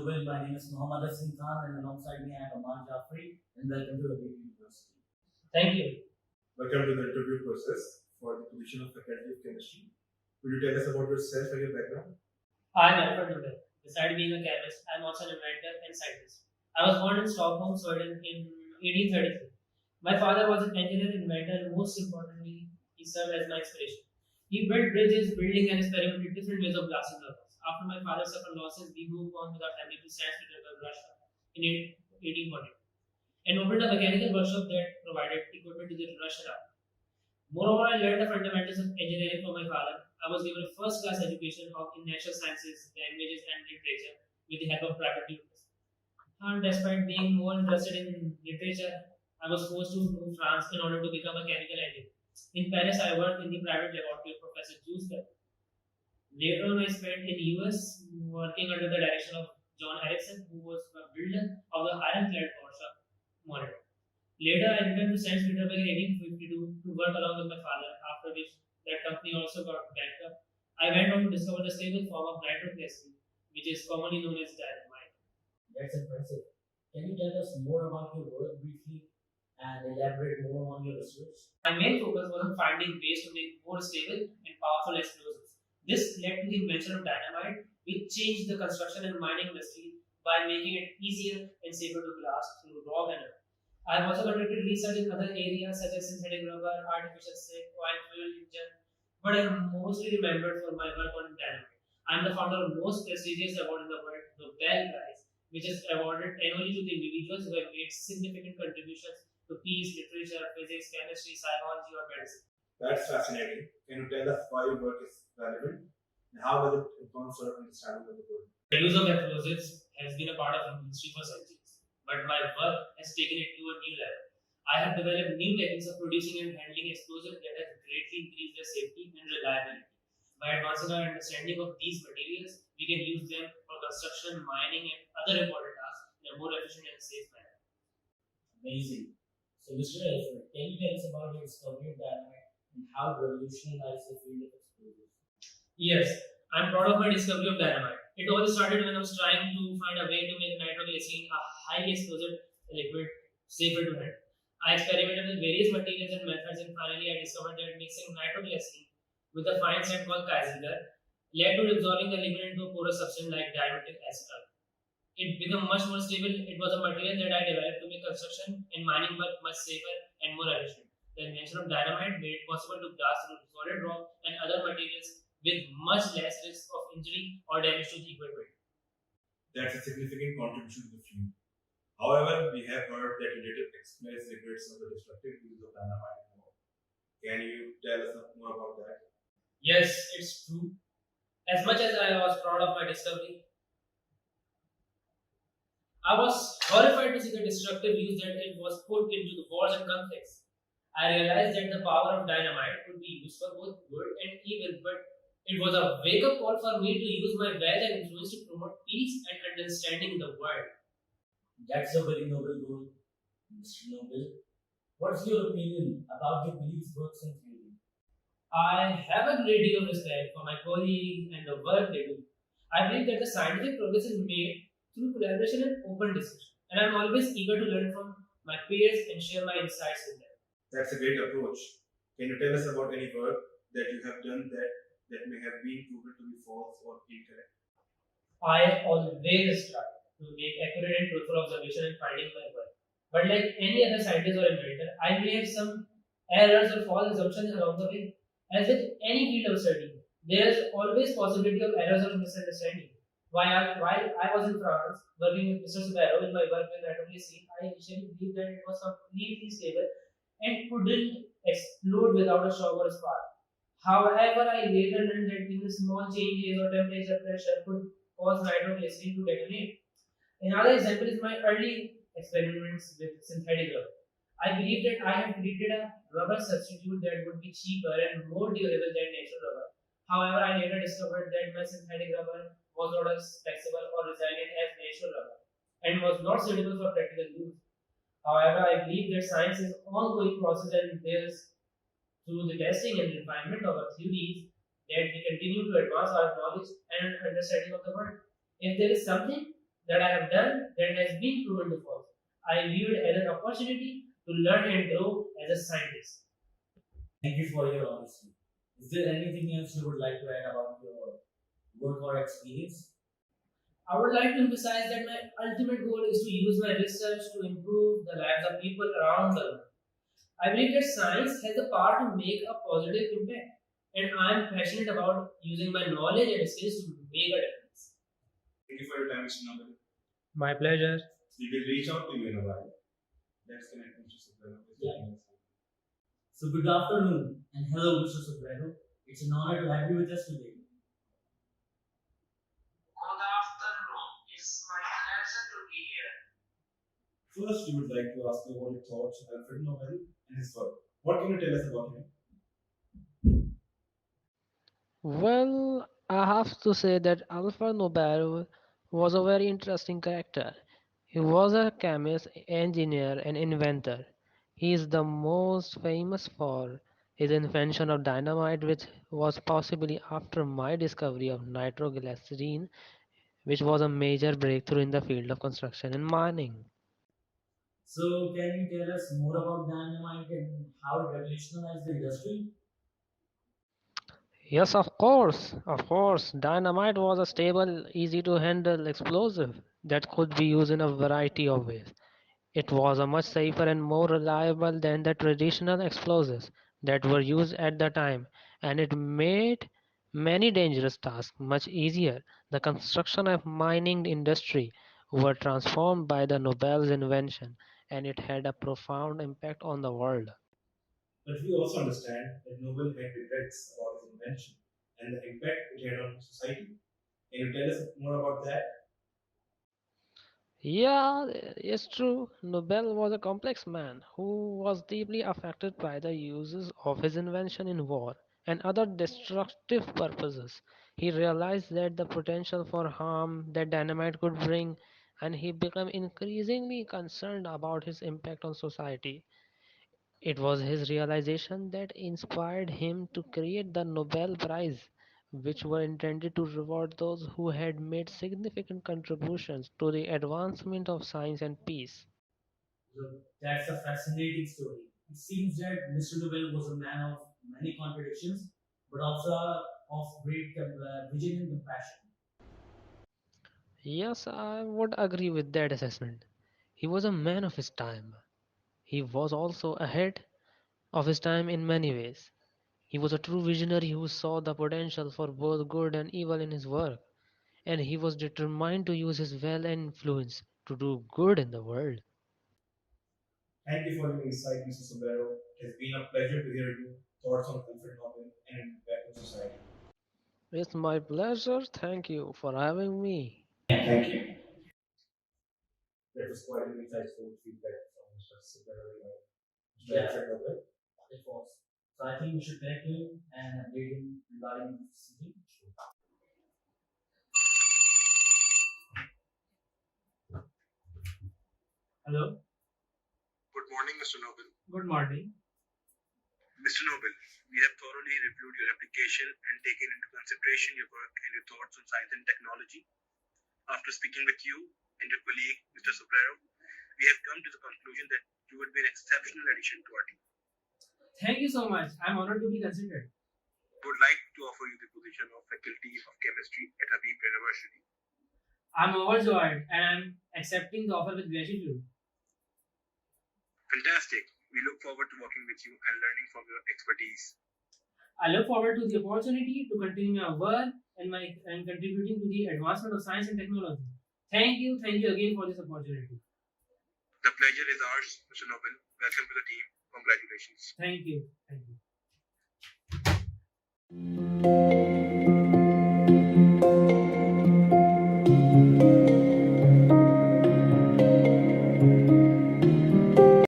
Nobel. My name is Mohammad Hassan Khan, and alongside me I have Aman Jafri, and welcome to the University. Thank you. Welcome to the interview process for the position of Faculty of Chemistry. Could you tell us about yourself and your background? I'm Alfred Nobel. Besides being a chemist, I'm also an inventor and scientist. I was born in Stockholm, Sweden in 1833. My father was an engineer, inventor, and most importantly, he served as my inspiration. He built bridges, building, and experimented different ways of blasting turbines. After my father suffered losses, we moved on with our family to St. Petersburg, Russia in 1840 and opened a mechanical workshop that provided equipment to the Russian army. Moreover, I learned the fundamentals of engineering from my father. I was given a first-class education in natural sciences, languages, and literature with the help of private tutors. And despite being more interested in literature, I was forced to move to France in order to become a chemical engineer. In Paris, I worked in the private laboratory of Professor Jules. Later on, I spent in the US working under the direction of John Ericsson, who was the builder of the ironclad workshop monitor. Later, I returned to St. Petersburg in 1852 to work along with my father, after which that company also got bankrupt. I went on to discover the stable form of nitroglycerin, which is commonly known as dynamite. That's impressive. Can you tell us more about your work briefly and elaborate more on your research? My main focus was on finding ways to make more stable and powerful explosives. This led to the invention of dynamite, which changed the construction and mining industry by making it easier and safer to blast through raw energy. I have also conducted research in other areas such as synthetic rubber, artificial silk, oil fuel engine, but I am mostly remembered for my work on dynamite. I am the founder of the most prestigious award in the world, the Nobel Prize, which is awarded annually to the individuals who have made significant contributions to peace, literature, physics, chemistry, psychology, or medicine. That's fascinating. Can you tell us why your work is relevant and how does it influence our understanding of the world? The use of explosives has been a part of human history for centuries, but my work has taken it to a new level. I have developed new techniques of producing and handling explosives that have greatly increased their safety and reliability. By advancing our understanding of these materials, we can use them for construction, mining, and other important tasks in a more efficient and safe manner. Amazing. So, Mr. Alfred, can you tell us about your discovery of dynamite and how it revolutionized the field of explosives? Yes, I'm proud of my discovery of dynamite. It all started when I was trying to find a way to make nitroglycerin, a highly explosive liquid, safer to handle. I experimented with various materials and methods, and finally I discovered that mixing nitroglycerin with a fine sand called Kaiser led to dissolving the liquid into a porous substance like diametic acetal. It became much more stable. It was a material that I developed to make construction and mining work much safer and more efficient. The invention of dynamite made it possible to blast through solid rock and other materials with much less risk of injury or damage to the equipment. That's a significant contribution to the field. However, we have heard that you later expressed regrets of the destructive use of dynamite in war. Can you tell us more about that? Yes, it's true. As much as I was proud of my discovery, I was horrified to see the destructive use that it was put into the wars and conflicts. I realized that the power of dynamite could be used for both good and evil, but it was a wake-up call for me to use my wealth and influence to promote peace and understanding in the world. That's a very noble goal, Mr. Nobel. What's your opinion about your colleagues' works and theory? I have a great deal of respect for my colleagues and the work they do. I believe that the scientific progress is made through collaboration and open discussion, and I'm always eager to learn from my peers and share my insights with them. That's a great approach. Can you tell us about any work that you have done that may have been proven to be false or incorrect? I always try to make accurate and truthful observation in finding my work. But like any other scientist or inventor, I may have some errors or false assumptions along the way. As with any field of study, there is always possibility of errors or misunderstanding. While I was in France working with Mr. Sparrow in my work with nitroglycerin, I initially believed that it was completely stable and couldn't explode without a shock or a spark. However, I later learned that even small changes or temperature pressure could cause nitroglycerin to detonate. Another example is my early experiments with synthetic rubber. I believed that I had created a rubber substitute that would be cheaper and more durable than natural rubber. However, I later discovered that my synthetic rubber was not as flexible or resilient as natural rubber and was not suitable for practical use. However, I believe that science is an ongoing process and there's through the testing and refinement of our theories that we continue to advance our knowledge and understanding of the world. If there is something that I have done that has been proven to false. I view it as an opportunity to learn and grow as a scientist. Thank you for your honesty. Is there anything else you would like to add about your work or experience? I would like to emphasize that my ultimate goal is to use my research to improve the lives of people around the world. I believe that science has the power to make a positive impact, and I am passionate about using my knowledge and skills to make a difference. Thank you for your time, Mr. Nobel. My pleasure. We will reach out to you in a while. Let's connect, Mr. Subraham. Yeah. So good afternoon and hello, Mr. Sobrero. It's an honor to have you with us today. Good afternoon. It's my pleasure to be here. First, we would like to ask you about your thoughts on Alfred Nobel and his work. What can you tell us about him? Well, I have to say that Alfred Nobel was a very interesting character. He was a chemist, engineer, and inventor. He is the most famous for his invention of dynamite, which was possibly after my discovery of nitroglycerin, which was a major breakthrough in the field of construction and mining. So can you tell us more about dynamite and how it revolutionized the industry? Yes, of course, of course. Dynamite was a stable, easy to handle explosive that could be used in a variety of ways. It was a much safer and more reliable than the traditional explosives that were used at the time, and it made many dangerous tasks much easier. The construction of mining industry were transformed by the Nobel's invention, and it had a profound impact on the world. But we also understand that Nobel had regrets about his invention and the impact it had on society. Can you tell us more about that? Yeah, it's true. Nobel was a complex man who was deeply affected by the uses of his invention in war and other destructive purposes. He realized that the potential for harm that dynamite could bring, and he became increasingly concerned about his impact on society. It was his realization that inspired him to create the Nobel Prize, which were intended to reward those who had made significant contributions to the advancement of science and peace. So that's a fascinating story. It seems that Mr. Nobel was a man of many contradictions, but also of great vision and compassion. Yes, I would agree with that assessment. He was a man of his time. He was also ahead of his time in many ways. He was a true visionary who saw the potential for both good and evil in his work, and he was determined to use his wealth and influence to do good in the world. Thank you for your insight, Mr. Sobero. It has been a pleasure to hear your thoughts on Alfred Nobel and impact on society. It's my pleasure. Thank you for having me. Thank you. That was quite an insightful feedback from Mr. Sobero and Mr. Yeah, Alfred Nobel. it was. So I think we should connect him and update him regarding this thing. Hello. Good morning, Mr. Nobel. Good morning. Mr. Nobel, we have thoroughly reviewed your application and taken into consideration your work and your thoughts on science and technology. After speaking with you and your colleague, Mr. Sobrero, we have come to the conclusion that you would be an exceptional addition to our team. Thank you so much. I'm honored to be considered. We would like to offer you the position of Faculty of Chemistry at Habib University. I'm overjoyed and I'm accepting the offer with gratitude. Fantastic. We look forward to working with you and learning from your expertise. I look forward to the opportunity to continue my work and contributing to the advancement of science and technology. Thank you again for this opportunity. The pleasure is ours, Mr. Nobel. Welcome to the team. Congratulations. Thank you.